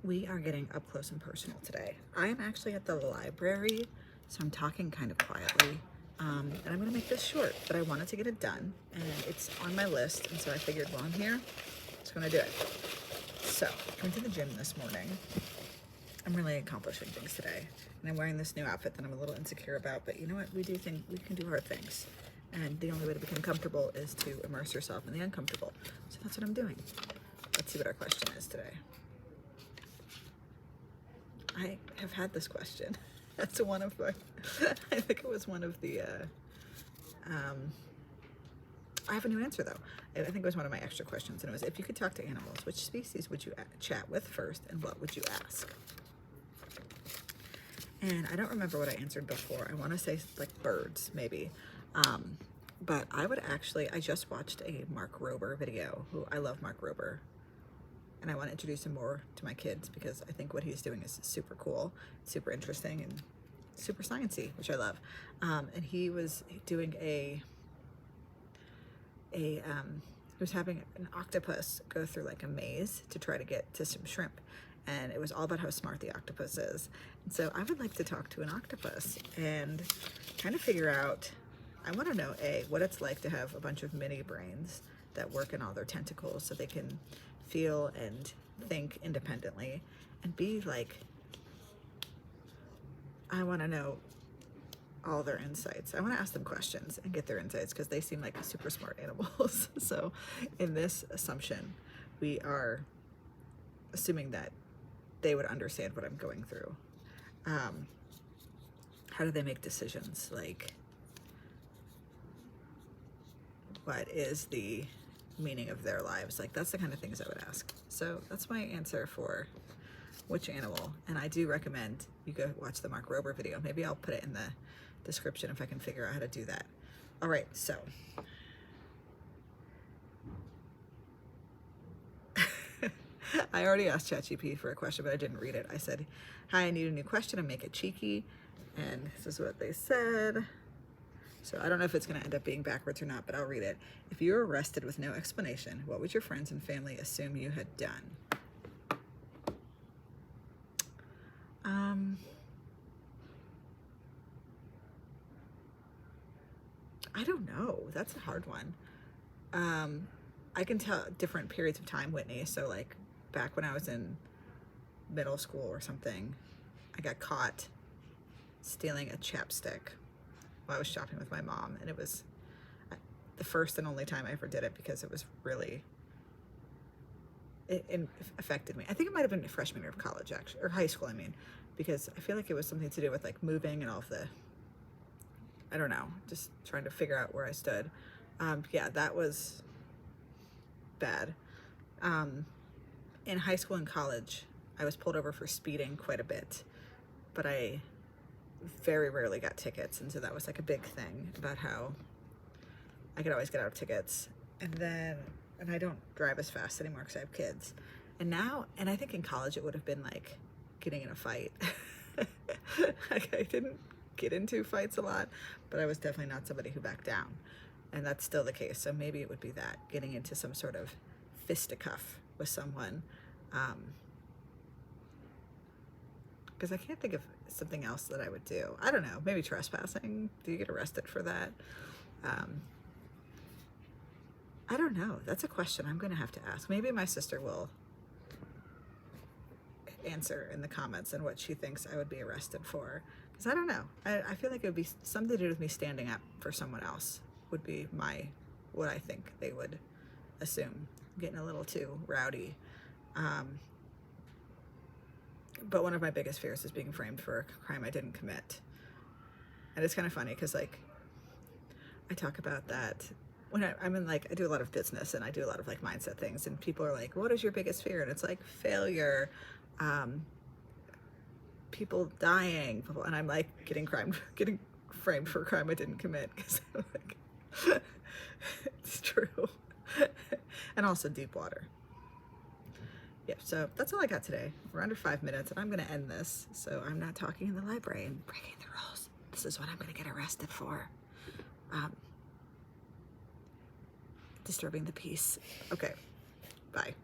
We are getting up close and personal today. I am actually at the library, so I'm talking kind of quietly. And I'm gonna make this short, but I wanted to get it done, and it's on my list, and so I figured while I'm here, I'm just gonna do it. So, I went to the gym this morning. I'm really accomplishing things today, and I'm wearing this new outfit that I'm a little insecure about, but you know what? We do think we can do hard things, and the only way to become comfortable is to immerse yourself in the uncomfortable. So that's what I'm doing. Let's see what our question is today. I have had this question. That's one of my, I think it was one of the, I have a new answer though. I think it was one of my extra questions, and it was, if you could talk to animals, which species would you chat with first, and what would you ask? And I don't remember what I answered before. I want to say like birds, maybe. But I would actually, I just watched a Mark Rober video, who I love Mark Rober. And I want to introduce him more to my kids because I think what he's doing is super cool, super interesting, and super sciencey, which I love. And he was doing he was having an octopus go through like a maze to try to get to some shrimp. And it was all about how smart the octopus is. And so I would like to talk to an octopus and kind of figure out, I want to know, A, what it's like to have a bunch of mini brains that work in all their tentacles so they can feel and think independently, and B, like, I want to know all their insights. I want to ask them questions and get their insights because they seem like super smart animals. So in this assumption, we are assuming that they would understand what I'm going through. How do they make decisions? Like, what is the meaning of their lives? Like, that's the kind of things I would ask. So that's my answer for which animal. And I do recommend you go watch the Mark Rober video. Maybe I'll put it in the description if I can figure out how to do that. All right, so I already asked ChatGPT for a question, but I didn't read it. I said, hi, I need a new question and make it cheeky. And this is what they said. So I don't know if it's going to end up being backwards or not, but I'll read it. If you were arrested with no explanation, what would your friends and family assume you had done? I don't know. That's a hard one. I can tell different periods of time, Whitney. So like back when I was in middle school or something, I got caught stealing a chapstick while I was shopping with my mom, and it was the first and only time I ever did it because it was really, it affected me. I think it might have been a freshman year of college, actually, or high school, I mean, because I feel like it was something to do with like moving and all of the, I don't know, just trying to figure out where I stood. Yeah, that was bad. In high school and college, I was pulled over for speeding quite a bit, but I very rarely got tickets, and so that was like a big thing about how I could always get out of tickets. And I don't drive as fast anymore because I have kids. And now, and I think in college it would have been like getting in a fight. Like, I didn't get into fights a lot, but I was definitely not somebody who backed down, and that's still the case. So maybe it would be that, getting into some sort of fisticuff with someone. Because I can't think of something else that I would do. I don't know, maybe trespassing. Do you get arrested for that? I don't know. That's a question I'm going to have to ask. Maybe my sister will answer in the comments and what she thinks I would be arrested for. Because I don't know. I feel like it would be something to do with me standing up for someone else would be what I think they would assume. I'm getting a little too rowdy. But one of my biggest fears is being framed for a crime I didn't commit. And it's kind of funny because, like, I talk about that when I'm in, like, I do a lot of business and I do a lot of like mindset things, and people are like, what is your biggest fear? And it's like failure, people dying, and I'm like getting framed for a crime I didn't commit, because I'm like, it's true. And also deep water. Yeah, so that's all I got today. We're under 5 minutes, and I'm going to end this, so I'm not talking in the library and breaking the rules. This is what I'm going to get arrested for. Disturbing the peace. Okay, bye.